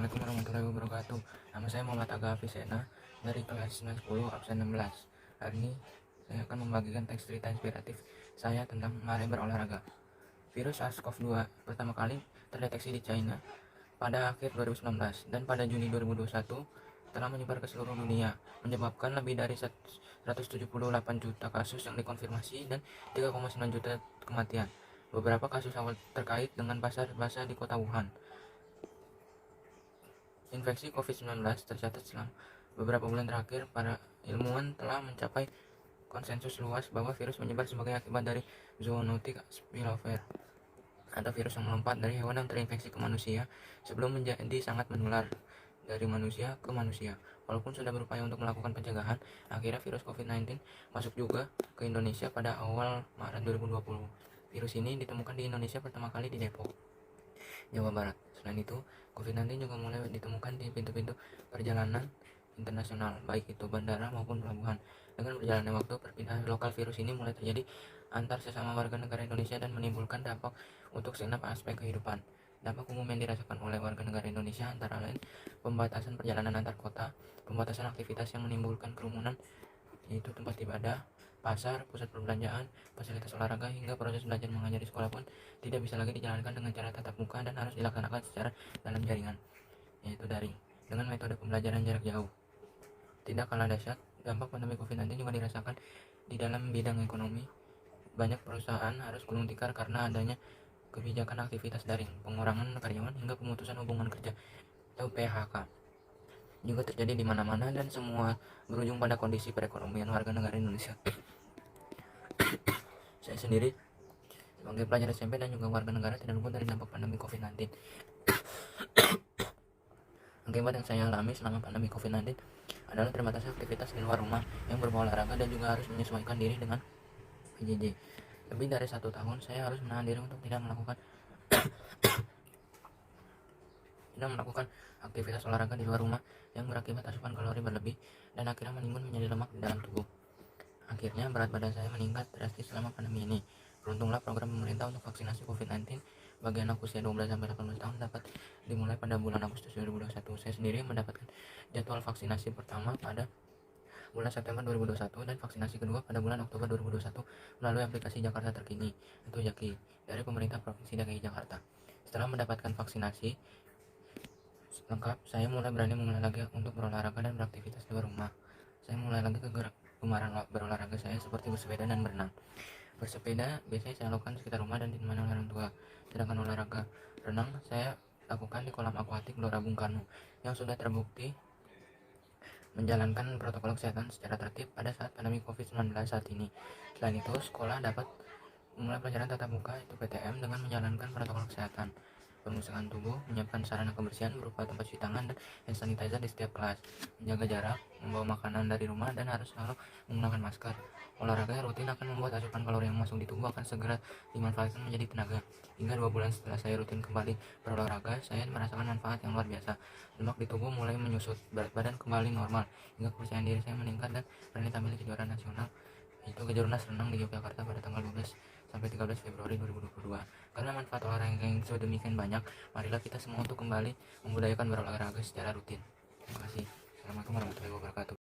Assalamualaikum warahmatullahi wabarakatuh. Nama saya Muhammad Aga Afisena dari kelas 910 absen 16. Hari ini saya akan membagikan teks cerita inspiratif saya tentang mari berolahraga. Virus SARS-CoV-2 pertama kali terdeteksi di China pada akhir 2019 dan pada Juni 2021 telah menyebar ke seluruh dunia, menyebabkan lebih dari 178 juta kasus yang dikonfirmasi dan 3,9 juta kematian. Beberapa kasus awal terkait dengan pasar basah di kota Wuhan. Infeksi COVID-19 tercatat selama beberapa bulan terakhir. Para ilmuwan telah mencapai konsensus luas bahwa virus menyebar sebagai akibat dari zoonotic spillover atau virus yang melompat dari hewan yang terinfeksi ke manusia sebelum menjadi sangat menular dari manusia ke manusia. Walaupun sudah berupaya untuk melakukan pencegahan, akhirnya virus COVID-19 masuk juga ke Indonesia pada awal Maret 2020. Virus ini ditemukan di Indonesia pertama kali di Depok, Jawa Barat. Selain itu, COVID-19 juga mulai ditemukan di pintu-pintu perjalanan internasional, baik itu bandara maupun pelabuhan. Dengan berjalannya waktu, perpindahan lokal virus ini mulai terjadi antar sesama warga negara Indonesia dan menimbulkan dampak untuk segenap aspek kehidupan. Dampak umum yang dirasakan oleh warga negara Indonesia antara lain pembatasan perjalanan antar kota, pembatasan aktivitas yang menimbulkan kerumunan, yaitu tempat ibadah, pasar, pusat perbelanjaan, fasilitas olahraga, hingga proses belajar mengajar di sekolah pun tidak bisa lagi dijalankan dengan cara tatap muka dan harus dilaksanakan secara dalam jaringan, yaitu daring, dengan metode pembelajaran jarak jauh. Tidak kalah dahsyat, dampak pandemi COVID-19 juga dirasakan di dalam bidang ekonomi. Banyak perusahaan harus gulung tikar karena adanya kebijakan aktivitas daring, pengurangan karyawan, hingga pemutusan hubungan kerja atau PHK juga terjadi di mana-mana, dan semua berujung pada kondisi perekonomian warga negara Indonesia. Saya sendiri sebagai pelajar SMP dan juga warga negara tidak luput dari dampak pandemi COVID-19. Akibat yang saya alami selama pandemi COVID-19 adalah terbatasnya aktivitas di luar rumah yang berbau olahraga dan juga harus menyesuaikan diri dengan PJJ. Lebih dari 1 tahun saya harus menahan diri untuk tidak melakukan aktivitas olahraga di luar rumah yang berakibat asupan kalori berlebih dan akhirnya menimbun menjadi lemak di dalam tubuh. Akhirnya berat badan saya meningkat drastis selama pandemi ini. Beruntunglah program pemerintah untuk vaksinasi COVID-19 bagi anak usia 12-18 tahun dapat dimulai pada bulan Agustus 2021. Saya sendiri mendapatkan jadwal vaksinasi pertama pada bulan September 2021 dan vaksinasi kedua pada bulan Oktober 2021 melalui aplikasi Jakarta Terkini atau JAKI dari pemerintah Provinsi DKI Jakarta. Setelah mendapatkan vaksinasi lengkap, saya mulai lagi untuk berolahraga dan beraktivitas di luar rumah. Saya mulai lagi kegemaran berolahraga saya seperti bersepeda dan berenang. Bersepeda biasanya saya lakukan di sekitar rumah dan ditemani oleh orang tua. Sedangkan olahraga renang saya lakukan di kolam akuatik Gelora Bung Karno yang sudah terbukti menjalankan protokol kesehatan secara tertib pada saat pandemi COVID-19 saat ini. Selain itu, sekolah dapat memulai pelajaran tatap muka itu PTM dengan menjalankan protokol kesehatan, pembersihan tubuh, menyiapkan sarana kebersihan berupa tempat cuci tangan dan hand sanitizer di setiap kelas, menjaga jarak, membawa makanan dari rumah dan harus selalu menggunakan masker. Olahraga yang rutin akan membuat asupan kalori yang masuk di tubuh akan segera dimanfaatkan menjadi tenaga. Hingga 2 bulan setelah saya rutin kembali berolahraga, saya merasakan manfaat yang luar biasa. Lemak di tubuh mulai menyusut, berat badan kembali normal, hingga kepercayaan diri saya meningkat dan berani tampil di kejuaraan nasional, yaitu Kejurnas Renang di Yogyakarta pada tanggal 12 sampai 13 Februari 2022. Karena manfaat olahraga yang sedemikian banyak, marilah kita semua untuk kembali membudayakan berolahraga secara rutin. Terima kasih. Assalamualaikum warahmatullahi wabarakatuh.